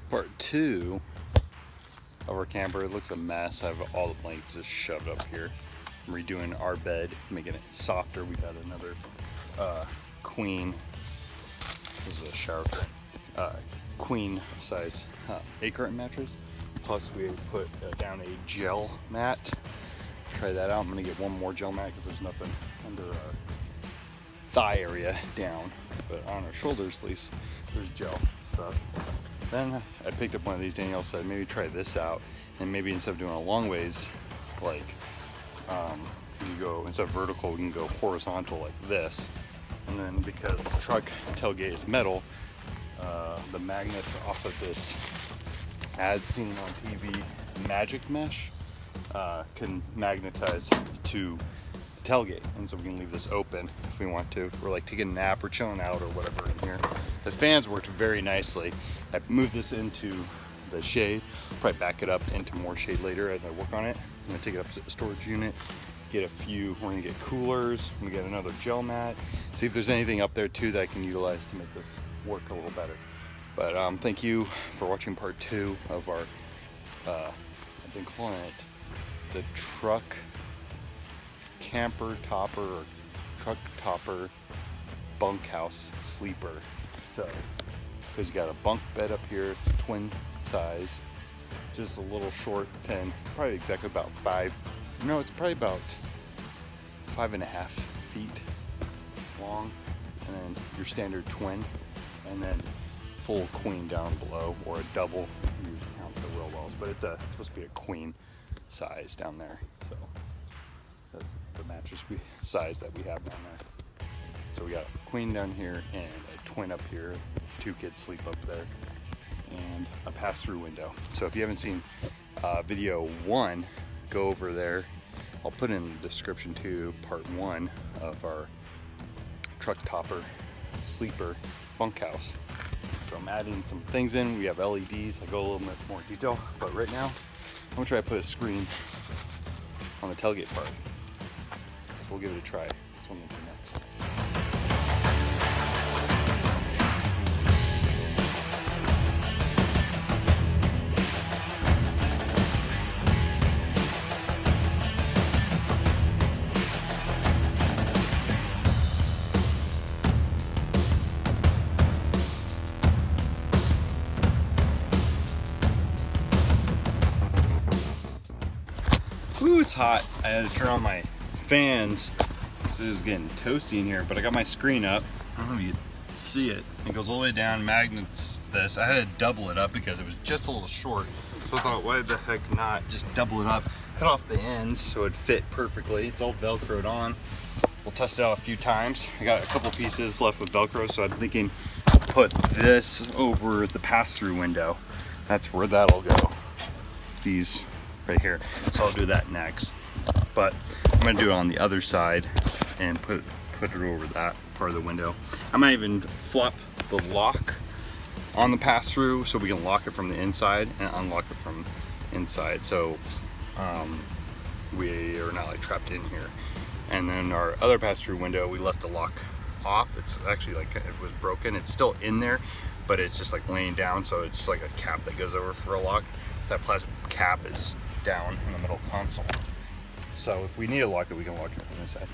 Part 2 of our camper. It looks a mess. I have all the blankets just shoved up here. I'm redoing our bed, making it softer. We got another queen. This is a shower curtain. Queen size 8-curtain mattress. Plus we put down a gel mat. Try that out. I'm gonna get one more gel mat because there's nothing under our thigh area down, but on our shoulders at least there's gel stuff. Then I picked up one of these. Danielle said maybe try this out, and maybe instead of doing a long ways, like you go instead of vertical, we can go horizontal like this. And then because the truck tailgate is metal, the magnets off of this, as seen on TV, magic mesh can magnetize to the tailgate, and so we can leave this open if we want to. If we're like taking a nap or chilling out or whatever in here. The fans worked very nicely. I moved this into the shade, probably back it up into more shade later as I work on it. I'm gonna take it up to the storage unit, get a few, we're gonna get coolers, I'm gonna get another gel mat, see if there's anything up there too that I can utilize to make this work a little better. But thank you for watching part 2 of our, I've been calling it the truck camper topper or truck topper bunkhouse sleeper. So, because you got a bunk bed up here, it's twin size, just a little short, thin, probably exactly about it's probably about 5.5 feet long, and then your standard twin, and then full queen down below, or a double if you count the real wells, but it's supposed to be a queen size down there. So that's the mattress size that we have down there. So we got a queen down here and a twin up here. 2 kids sleep up there, and a pass-through window. So if you haven't seen video 1, go over there. I'll put in the description too, part 1 of our truck topper sleeper bunkhouse. So I'm adding some things in. We have LEDs. I go a little bit more detail, but right now I'm gonna try to put a screen on the tailgate part. So we'll give it a try. That's what I'm gonna do next. Ooh, it's hot. I had to turn on my fans because it was getting toasty in here, but I got my screen up. I don't know if you can see it. It goes all the way down, magnets this. I had to double it up because it was just a little short. So I thought, why the heck not just double it up, cut off the ends so it fit perfectly. It's all Velcroed on. We'll test it out a few times. I got a couple pieces left with Velcro, so I'm thinking put this over the pass-through window. That's where that'll go. These right here. So I'll do that next. But I'm gonna do it on the other side and put it over that part of the window. I might even flop the lock on the pass-through so we can lock it from the inside and unlock it from inside. So we are not like trapped in here. And then our other pass-through window, we left the lock off. It's actually like it was broken. It's still in there, but it's just like laying down. So it's like a cap that goes over for a lock. So that plastic cap is down in the middle console. So if we need to lock it, we can lock it from this side.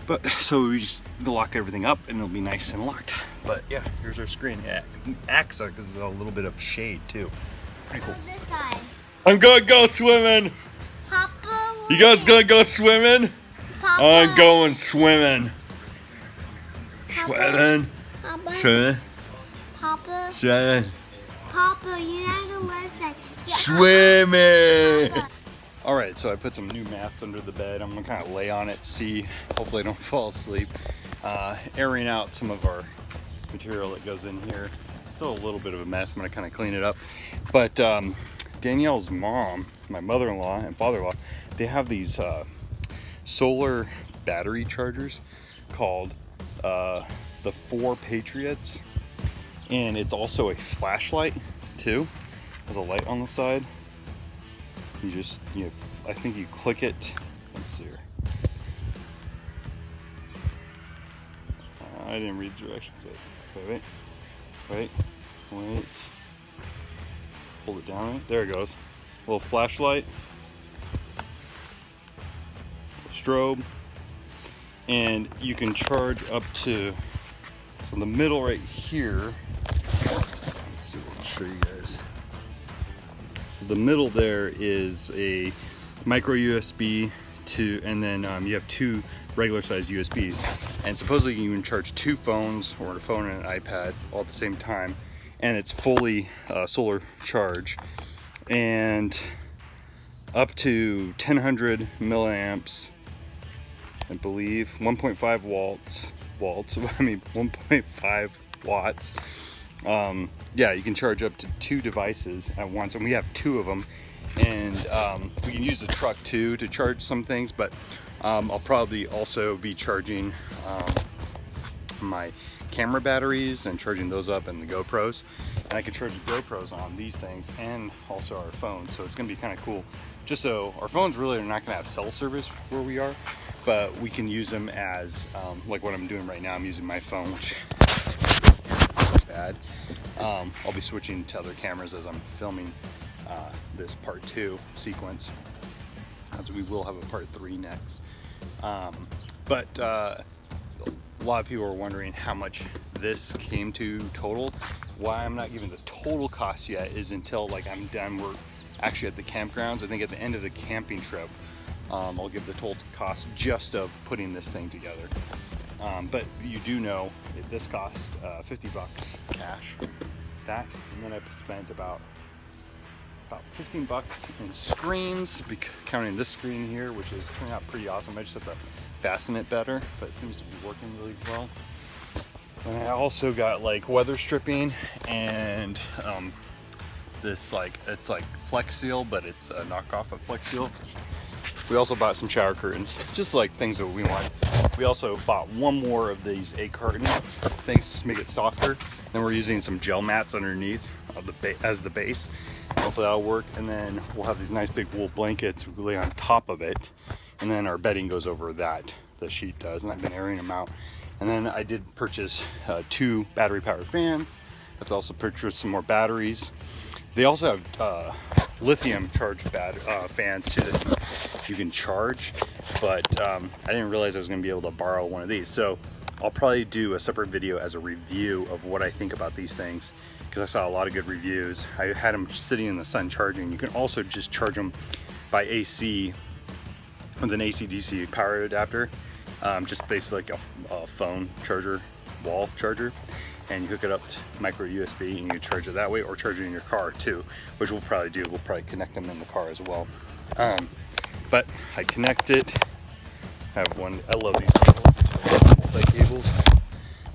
But so we just lock everything up and it'll be nice and locked. But yeah, here's our screen. Yeah, it acts like there's a little bit of shade too. Pretty cool. This side. I'm gonna go swimming. Papa, You guys gonna go swimming? Papa, I'm going swimming. Papa, Swimming. Papa, Swimming. Papa, Swimming. Papa, you're not gonna listen. Swimming. All right, so I put some new mats under the bed. I'm gonna kind of lay on it, see, hopefully I don't fall asleep. Airing out some of our material that goes in here. Still a little bit of a mess. I'm gonna kind of clean it up. But Danielle's mom, my mother-in-law and father-in-law, they have these solar battery chargers called the 4 Patriots. And it's also a flashlight too. There's a light on the side. I think you click it. Let's see here. I didn't read the directions. Wait. hold it down. There it goes. A little flashlight, strobe, and you can charge up to, so the middle right here, let's see, I'll show you guys. So the middle there is a micro USB to, and then you have two regular sized USBs, and supposedly you can charge two phones, or a phone and an iPad, all at the same time, and it's fully solar charge, and up to 1000 milliamps, I believe, 1.5 watts, I mean 1.5 watts. Yeah, you can charge up to two devices at once, and we have two of them, and we can use the truck too to charge some things, but I'll probably also be charging my camera batteries and charging those up, and the GoPros, and I can charge the GoPros on these things and also our phones. So it's gonna be kind of cool, just so our phones really are not gonna have cell service where we are, but we can use them as like what I'm doing right now. I'm using my phone, which is bad. I'll be switching to other cameras as I'm filming this part 2 sequence, as we will have a part 3 next. But a lot of people are wondering how much this came to total. Why I'm not giving the total cost yet is until like I'm done. We're actually at the campgrounds. I think at the end of the camping trip, I'll give the total cost just of putting this thing together. But you do know this cost 50 bucks cash. That, and then I've spent about 15 bucks in screens, counting this screen here, which is turning out pretty awesome. I just have to fasten it better, but it seems to be working really well. And I also got like weather stripping and this, like, it's like Flex Seal, but it's a knockoff of Flex Seal. We also bought some shower curtains, just like things that we want. We also bought one more of these 8 carton things just to make it softer. Then we're using some gel mats underneath as the base. Hopefully that'll work. And then we'll have these nice big wool blankets we lay on top of it. And then our bedding goes over that, the sheet does. And I've been airing them out. And then I did purchase 2 battery powered fans. I've also purchased some more batteries. They also have lithium charged fans too that you can charge, but I didn't realize I was going to be able to borrow one of these. So I'll probably do a separate video as a review of what I think about these things, because I saw a lot of good reviews. I had them sitting in the sun charging. You can also just charge them by AC with an AC/DC power adapter, just basically like a phone charger, wall charger. And you hook it up to micro USB and you can charge it that way, or charge it in your car too, which we'll probably do. We'll probably connect them in the car as well. But I connect it. I have one, I love these cables, multi-cables.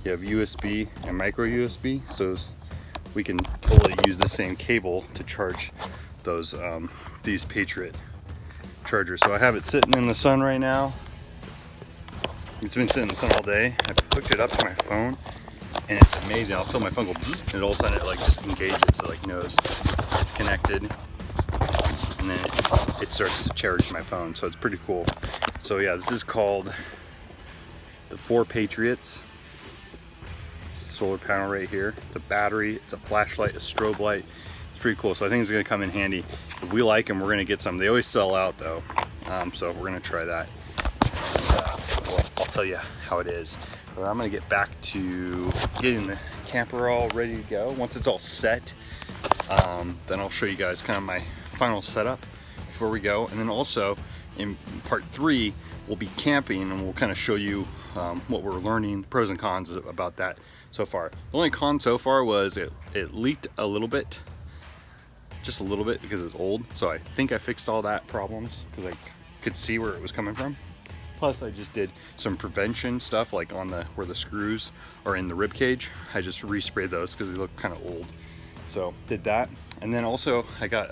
You have USB and micro USB, so we can totally use the same cable to charge those these Patriot chargers. So I have it sitting in the sun right now. It's been sitting in the sun all day. I've hooked it up to my phone, and it's amazing. I'll feel my phone go, and all of a sudden it like just engages, it like knows it's connected, and then it starts to charge my phone. So it's pretty cool. So yeah, this is called the 4 Patriots. Solar panel right here. It's a battery, it's a flashlight, a strobe light. It's pretty cool. So I think it's gonna come in handy. If we like them, we're gonna get some. They always sell out though, so we're gonna try that. I'll tell you how it is. But I'm gonna get back to getting the camper all ready to go. Once it's all set, then I'll show you guys kind of my final setup before we go. And then also in part 3, we'll be camping, and we'll kind of show you what we're learning, pros and cons about that so far. The only con so far was it leaked a little bit, just a little bit, because it's old. So I think I fixed all that problems because I could see where it was coming from. Plus I just did some prevention stuff, like on where the screws are in the rib cage. I just resprayed those because they look kind of old. So did that. And then also I got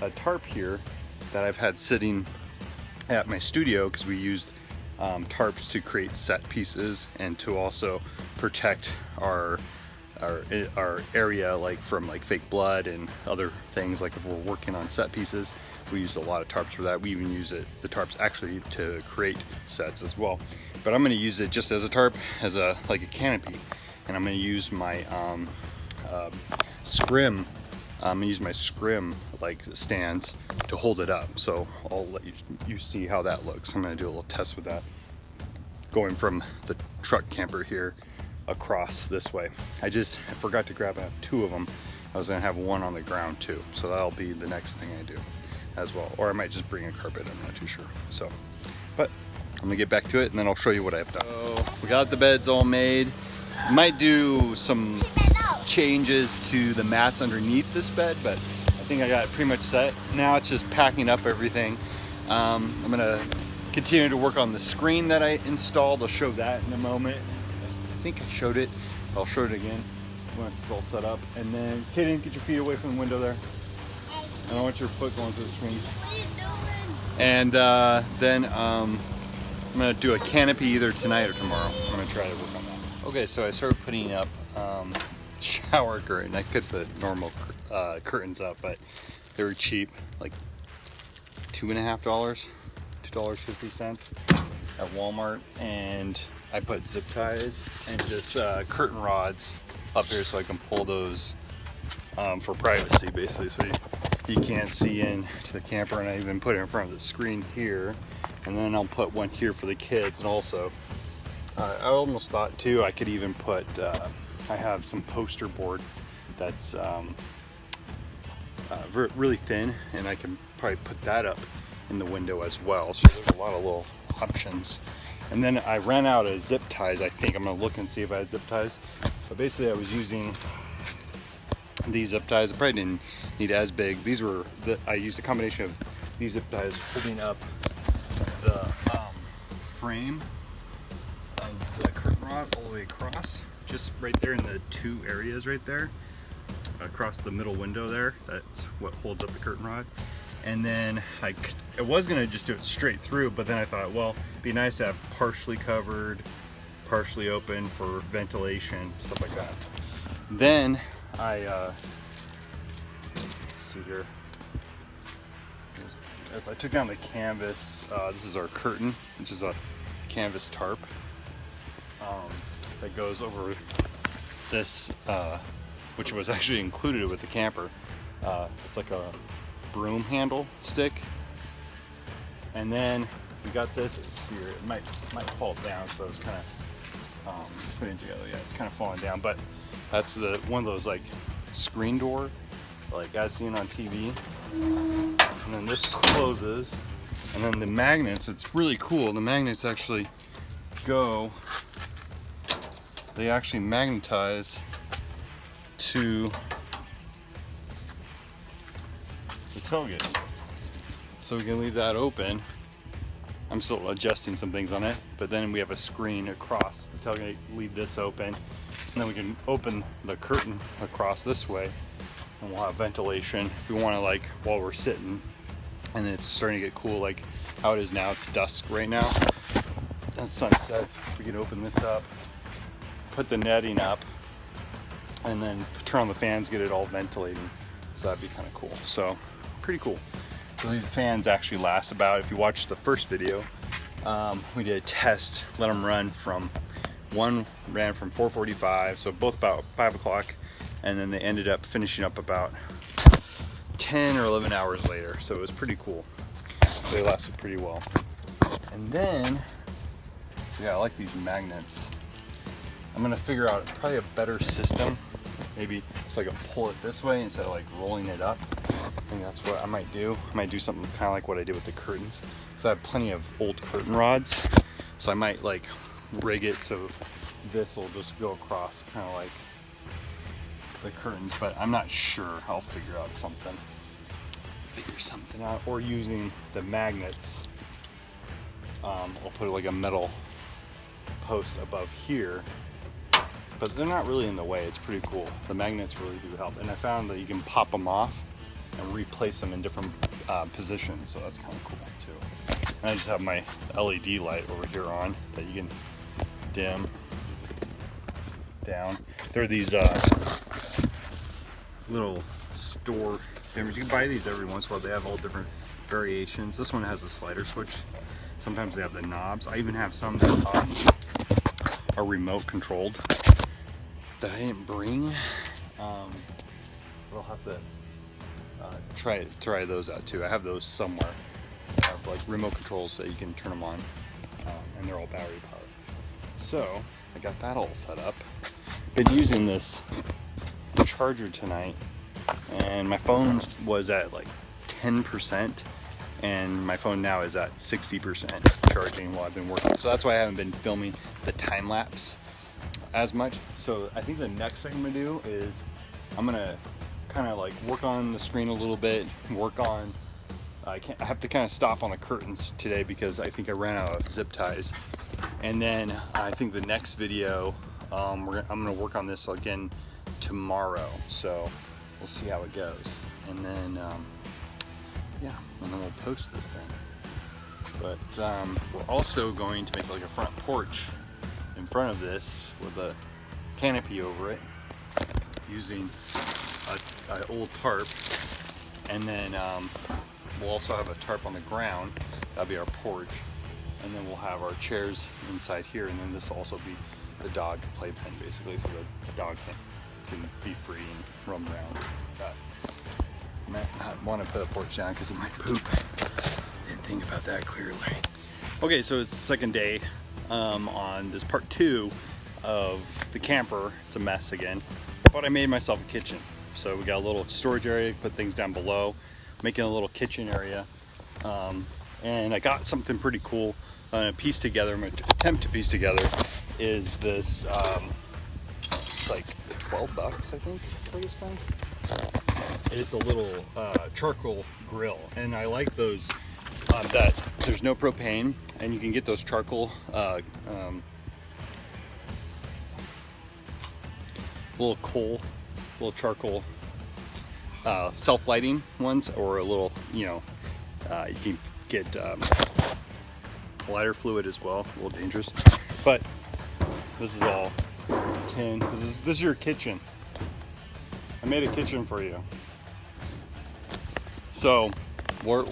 a tarp here that I've had sitting at my studio, because we used tarps to create set pieces and to also protect our area, like from like fake blood and other things. Like if we're working on set pieces, we used a lot of tarps for that. We even use the tarps actually to create sets as well. But I'm going to use it just as a tarp, as like a canopy, and I'm going to use my scrim I'm gonna use my scrim like stands to hold it up. So I'll let you see how that looks. I'm gonna do a little test with that. Going from the truck camper here across this way. I forgot to grab 2 of them. I was gonna have one on the ground too. So that'll be the next thing I do as well. Or I might just bring a carpet, I'm not too sure. So, but I'm gonna get back to it and then I'll show you what I've done. So we got the beds all made. Might do some changes to the mats underneath this bed, but I think I got it pretty much set. Now it's just packing up everything. I'm gonna continue to work on the screen that I installed. I'll show that in a moment. I think I showed it. I'll show it again when it's all set up. And then, Kaden, get your feet away from the window there. I don't want your foot going through the screen. What are you doing? And then I'm gonna do a canopy either tonight or tomorrow. I'm gonna try to work on that. Okay, so I started putting up shower curtain. I could put normal curtains up, but they were cheap, like $2.50, $2.50 at Walmart. And I put zip ties and just curtain rods up here so I can pull those for privacy, basically, so you can't see into the camper. And I even put it in front of the screen here, and then I'll put one here for the kids. And also I almost thought too I could even put I have some poster board that's really thin, and I can probably put that up in the window as well. So there's a lot of little options. And then I ran out of zip ties. I think I'm gonna look and see if I had zip ties. But basically I was using these zip ties. I probably didn't need as big. These were, I used a combination of these zip ties holding up the frame of the curtain rod all the way across, just right there in the 2 areas right there, across the middle window there. That's what holds up the curtain rod. And then I was gonna just do it straight through, but then I thought, well, it'd be nice to have partially covered, partially open for ventilation, stuff like that. Then let's see here. As I took down the canvas, this is our curtain, which is a canvas tarp that goes over this, which was actually included with the camper. It's like a broom handle stick. And then we got this. Let's see here. It might fall down, so it's kind of putting it together. Yeah, it's kind of falling down, but that's one of those like screen door, like as seen on TV. And then this closes, and then the magnets. It's really cool. The magnets actually they actually magnetize to the tailgate. So we can leave that open. I'm still adjusting some things on it, but then we have a screen across the tailgate, leave this open, and then we can open the curtain across this way, and we'll have ventilation if we want to, like while we're sitting. And it's starting to get cool, like how it is now. It's dusk right now. As sun sets, we can open this up, put the netting up, and then turn on the fans, get it all ventilating. So that'd be kind of cool. So pretty cool. So these fans actually last about, if you watch the first video, we did a test, let them run from, one ran from 4:45, so both about 5 o'clock, and then they ended up finishing up about 10 or 11 hours later. So it was pretty cool. They lasted pretty well. And then, yeah, I like these magnets. I'm gonna figure out probably a better system, maybe so I can pull it this way instead of like rolling it up. I think that's what I might do. I might do something kind of like what I did with the curtains. So I have plenty of old curtain rods, so I might like rig it so this will just go across kind of like the curtains, but I'm not sure. I'll figure something out, or using the magnets. I'll put like a metal post above here, but they're not really in the way. It's pretty cool. The magnets really do help, and I found that you can pop them off and replace them in different positions, so that's kind of cool too. And I just have my LED light over here on that you can dim down. There are these little store dimmers. You can buy these every once in a while. They have all different variations. This one has a slider switch. Sometimes they have the knobs. I even have some that are remote controlled that I didn't bring. we'll have to try those out too. I have those somewhere. I have like remote controls that you can turn them on, and they're all battery powered. So I got that all set up. Been using this charger tonight, and my phone was at like 10%, and my phone now is at 60% charging while I've been working. So that's why I haven't been filming the time lapse as much. So I think the next thing I'm gonna do is I'm gonna kind of like work on the screen a little bit, work on, I have to kind of stop on the curtains today because I think I ran out of zip ties. And then I think the next video, I'm gonna work on this again tomorrow. So we'll see how it goes. And then, yeah, and then we'll post this thing. But we're also going to make like a front porch in front of this with a canopy over it using an old tarp. And then we'll also have a tarp on the ground. That'll be our porch. And then we'll have our chairs inside here. And then this will also be the dog playpen, basically, so the dog can be free and roam around. I want to put a porch down because it might poop. Didn't think about that clearly. Okay, so it's the second day on this part 2 of the camper. It's a mess again, but I made myself a kitchen. So we got a little storage area, put things down below, making a little kitchen area. And I got something pretty cool pieced together. I'm going to attempt to piece together is this, it's like 12 bucks, I think, for this thing. It's a little charcoal grill, and I like those that there's no propane, and you can get those charcoal little charcoal self-lighting ones, or a little, you know, you can get lighter fluid as well. A little dangerous, but this is all tin. This is your kitchen. I made a kitchen for you. So I'm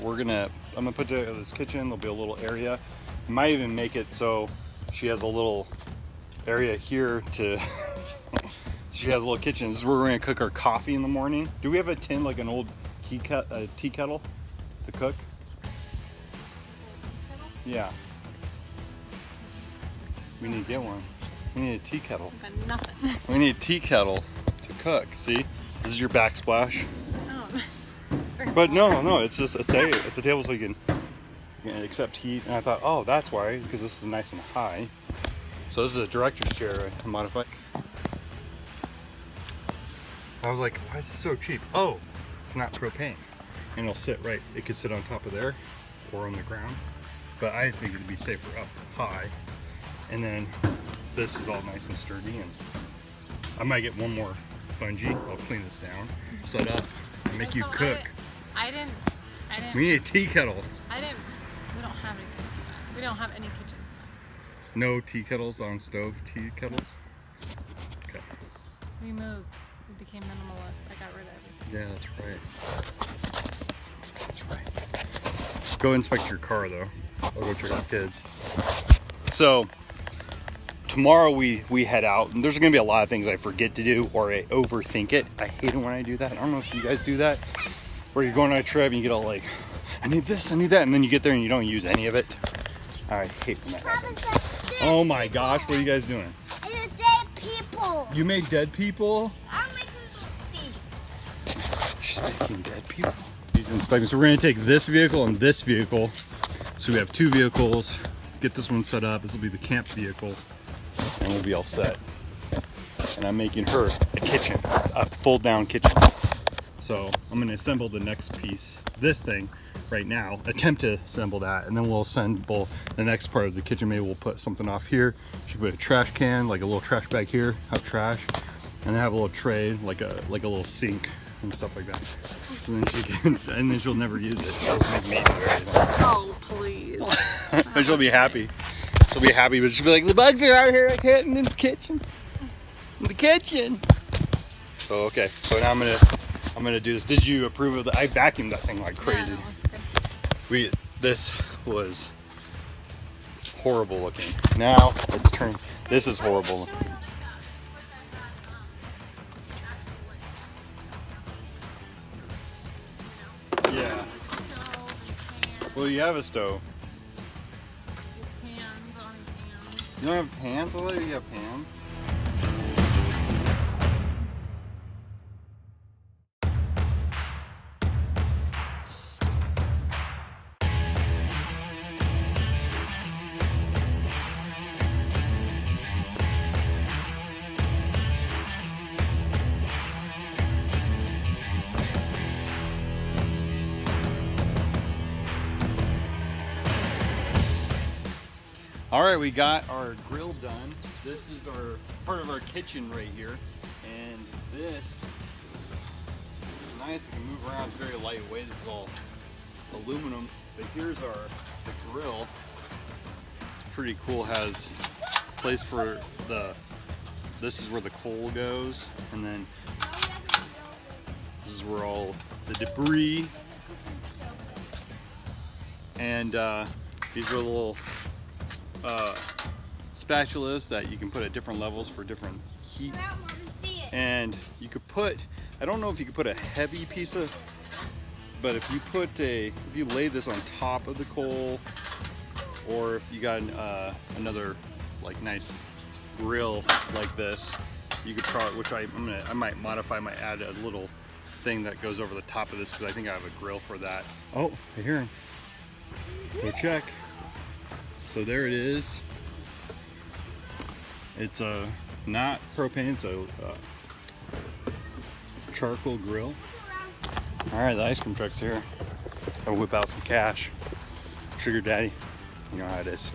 gonna put together this kitchen. There'll be a little area. Might even make it so she has a little area here to she has a little kitchen. This is where we're gonna cook our coffee in the morning. Do we have a tin, like an old tea kettle to cook? Yeah. We need to get one. We need a tea kettle. But nothing. We need a tea kettle to cook. See, this is your backsplash. Oh, it's very But small. no, it's just a table so you can accept heat. And I thought, oh, that's why, because this is nice and high. So this is a director's chair I modified. I was like, why is this so cheap? Oh, it's not propane, and it'll sit right. It could sit on top of there or on the ground. But I think it'd be safer up high. And then this is all nice and sturdy, and I might get one more bungee. I'll clean this down, set up, and make you cook. I didn't. We need a tea kettle. We don't have anything. We don't have any kitchen stuff. No tea kettles on stove tea kettles? Okay. We moved. We became minimalist. I got rid of everything. Yeah, that's right. That's right. Go inspect your car though. I'll go check the kids. So tomorrow we head out, and there's gonna be a lot of things I forget to do or I overthink it. I hate it when I do that. I don't know if you guys do that, where you're going on a trip and you get all like, I need this, I need that, and then you get there and you don't use any of it. I hate when that happens. Oh my gosh, what are you guys doing? It's dead people. You made dead people? I'm making them see. She's making dead people. He's inspecting. So we're gonna take this vehicle and this vehicle. So we have 2 vehicles. Get this one set up. This will be the camp vehicle, and we'll be all set. And I'm making her a kitchen, a fold-down kitchen. So I'm gonna assemble the next piece, this thing, right now. Attempt to assemble that, and then we'll assemble the next part of the kitchen. Maybe we'll put something off here. Should put a trash can, like a little trash bag here, have trash, and then have a little tray, like a little sink and stuff like that. And then she'll never use it. She'll just make me do everything. Oh, please. And she'll be happy. She'll be happy, but she'll be like, the bugs are out here. I can't in the kitchen. In the kitchen. So okay. So now I'm gonna do this. Did you approve of the? I vacuumed that thing like crazy. Yeah, that was good. This was horrible looking. Now it's turned. This is horrible. Well, you have a stove. Pans on pans. You don't have pans? I'll let you have pans. All right, we got our grill done. This is our part of our kitchen right here, and this is nice. It can move around. It's very lightweight. This is all aluminum. But here's the grill. It's pretty cool. Has place for this is where the coal goes, and then this is where all the debris. And these are little spatulas that you can put at different levels for different heat. And you could put, I don't know if you could put a heavy piece of, but if you lay this on top of the coal, or if you got another like nice grill like this, you could probably, which I might modify, might add a little thing that goes over the top of this, because I think I have a grill for that. Oh, I hear him. Go check. So there it is. It's not propane, it's a charcoal grill. All right, the ice cream truck's here. I'll whip out some cash. Sugar daddy, you know how it is.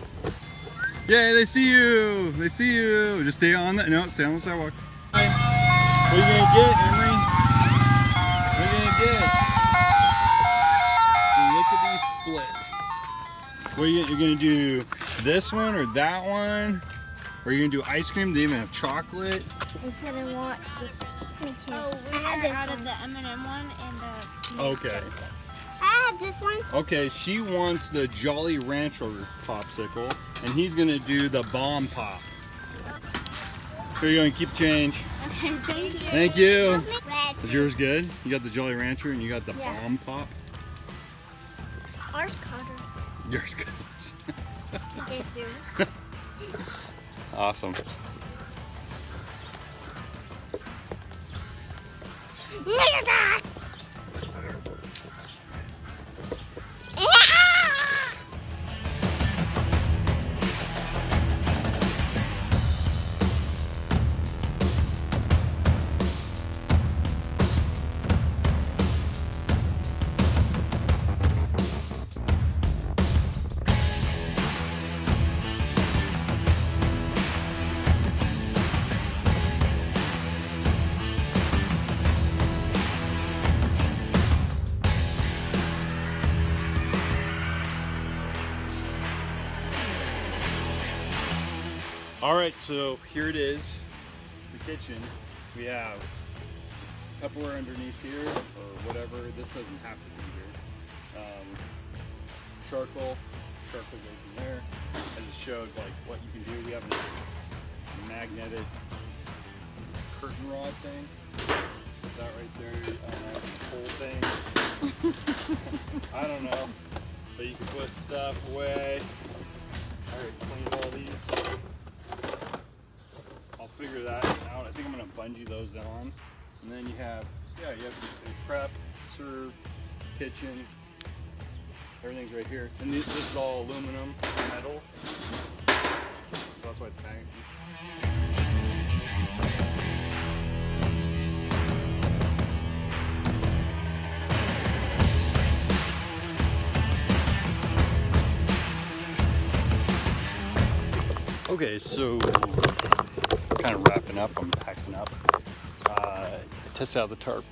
Yay, they see you! They see you! Just stay on the, no, stay on the sidewalk. What are you gonna get, Emery? What are you gonna get? Lickety split. What are you're gonna do? This one or that one? Or are you gonna do ice cream? They even have chocolate. I said I want this. Me too. Oh, we had are this out one. of the M&M one and the Okay. I had this one. Okay, she wants the Jolly Rancher popsicle, and he's gonna do the bomb pop. Here you go, and keep change. Okay, thank you. Thank you. Red. Is yours good? You got the Jolly Rancher and you got the Yeah. bomb pop? Ours colors. Yours good. They do. Awesome. Look at that. All right, so here it is, the kitchen. We have Tupperware underneath here, or whatever. This doesn't have to be here. Charcoal goes in there. I just showed like what you can do. We have a magnetic curtain rod thing. Put that right there. The whole thing. I don't know, but you can put stuff away. All right, clean all these. I'll figure that out. I think I'm gonna bungee those on. And then you have your prep, serve, kitchen. Everything's right here. And this is all aluminum, metal. So that's why it's magnet. Okay, so kind of wrapping up, I'm packing up. Test out the tarp.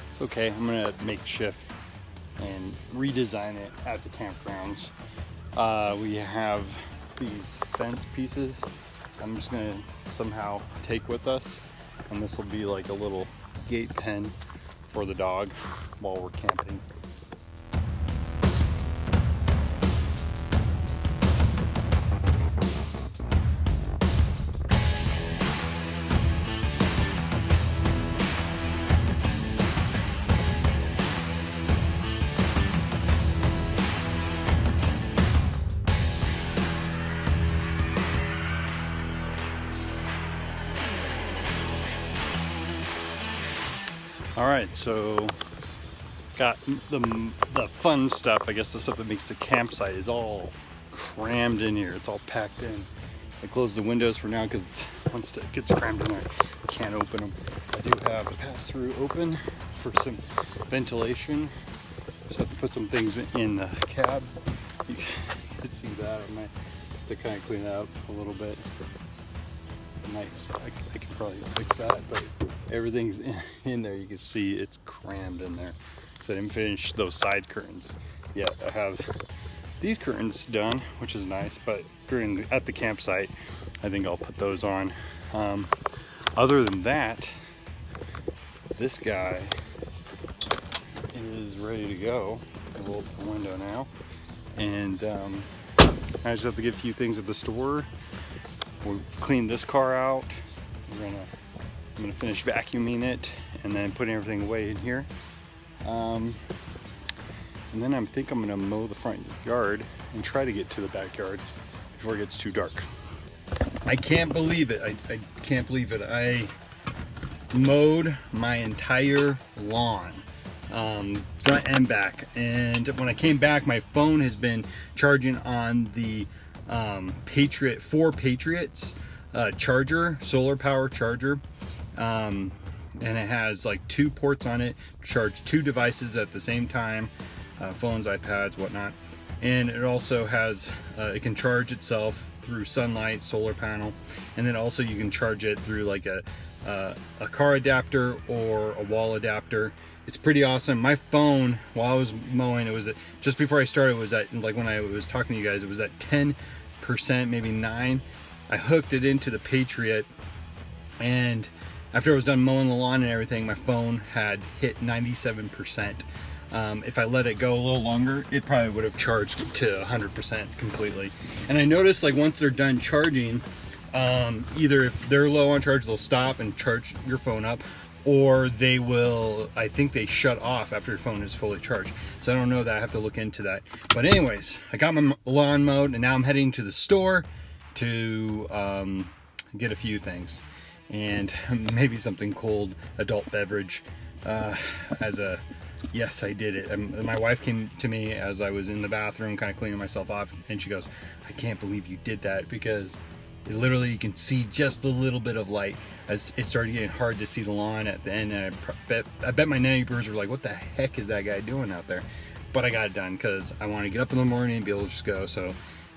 It's okay, I'm gonna make shift and redesign it as a campgrounds. We have these fence pieces I'm just gonna somehow take with us, and this will be like a little gate pen for the dog while we're camping. All right, so got the fun stuff. I guess the stuff that makes the campsite is all crammed in here. It's all packed in. I closed the windows for now because once it gets crammed in there, I can't open them. I do have the pass-through open for some ventilation. Just have to put some things in the cab. You can see that. I might have to kind of clean that up a little bit. I can probably fix that, but everything's in there. You can see it's crammed in there. So I didn't finish those side curtains yet. I have these curtains done, which is nice, but at the campsite, I think I'll put those on. Other than that, this guy is ready to go. I'll open the window now, and I just have to get a few things at the store. We'll clean this car out. I'm gonna finish vacuuming it and then putting everything away in here. And then I think I'm gonna mow the front yard and try to get to the backyard before it gets too dark. I can't believe it. I can't believe it. I mowed my entire lawn, front and back. And when I came back, my phone has been charging on the Patriot, 4 Patriots charger, solar power charger. And it has like 2 ports on it, charge 2 devices at the same time, phones, iPads, whatnot. And it also has, it can charge itself through sunlight, solar panel, and then also you can charge it through like a car adapter or a wall adapter. It's pretty awesome. My phone, while I was mowing, it was at, just before I started, it was at, like when I was talking to you guys, it was at 10%, maybe 9. I hooked it into the Patriot, and after I was done mowing the lawn and everything, my phone had hit 97%. If I let it go a little longer, it probably would have charged to 100% completely. And I noticed, like, once they're done charging, either if they're low on charge, they'll stop and charge your phone up, or they will, I think they shut off after your phone is fully charged. So I don't know that. I have to look into that. But anyways, I got my lawn mowed, and now I'm heading to the store to get a few things, and maybe something cold, adult beverage, as a, yes, I did it. My wife came to me as I was in the bathroom kind of cleaning myself off, and she goes, I can't believe you did that, because literally you can see just a little bit of light as it started getting hard to see the lawn at the end. And I bet my neighbors were like, what the heck is that guy doing out there? But I got it done because I want to get up in the morning and be able to just go. So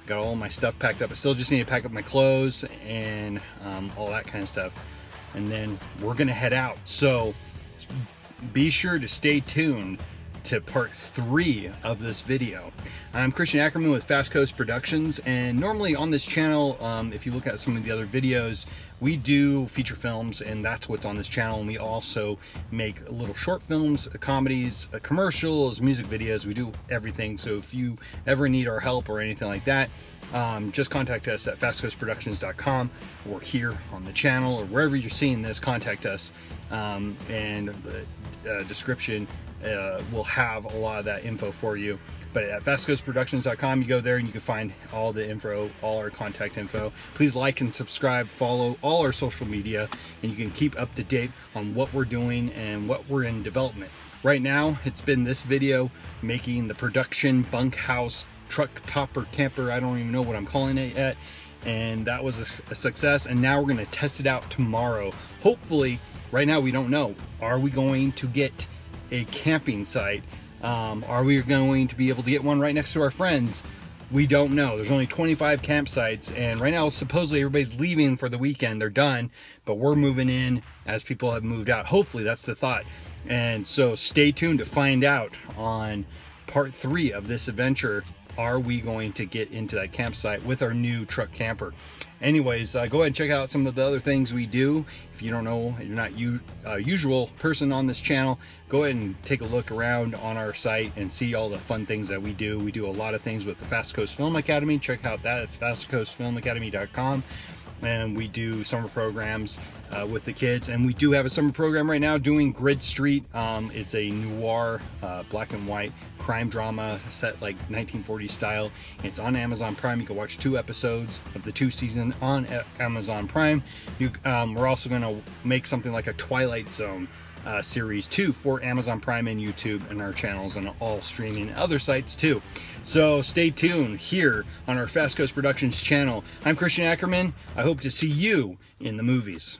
got all my stuff packed up. I still just need to pack up my clothes and all that kind of stuff, and then we're gonna head out. So be sure to stay tuned to part 3 of this video. I'm Christian Ackerman with Fast Coast Productions, and normally on this channel, if you look at some of the other videos, we do feature films, and that's what's on this channel. And we also make little short films, comedies, commercials, music videos. We do everything. So if you ever need our help or anything like that, just contact us at fastcoastproductions.com, or here on the channel, or wherever you're seeing this, contact us. And the description will have a lot of that info for you. But at fastcoastproductions.com, you go there and you can find all the info, all our contact info. Please like and subscribe, follow all our social media, and you can keep up to date on what we're doing and what we're in development. Right now, it's been this video making the production bunkhouse truck topper camper. I don't even know what I'm calling it yet. And that was a success. And now we're going to test it out tomorrow. Hopefully, right now we don't know. Are we going to get a camping site? Are we going to be able to get one right next to our friends? We don't know. There's only 25 campsites, and right now supposedly everybody's leaving for the weekend. They're done, but we're moving in as people have moved out. Hopefully that's the thought. And so stay tuned to find out on part 3 of this adventure. Are we going to get into that campsite with our new truck camper? Anyways, go ahead and check out some of the other things we do. If you don't know, you're not a usual person on this channel, go ahead and take a look around on our site and see all the fun things that we do. We do a lot of things with the Fast Coast Film Academy. Check out that. It's fastcoastfilmacademy.com. And we do summer programs with the kids, and we do have a summer program right now doing Grid Street. It's a noir black and white crime drama set like 1940s style. It's on Amazon Prime. You can watch 2 episodes of the 2 seasons on Amazon Prime. We're also going to make something like a Twilight Zone Series 2 for Amazon Prime and YouTube, and our channels on all streaming other sites too. So stay tuned here on our Fast Coast Productions channel. I'm Christian Ackerman. I hope to see you in the movies.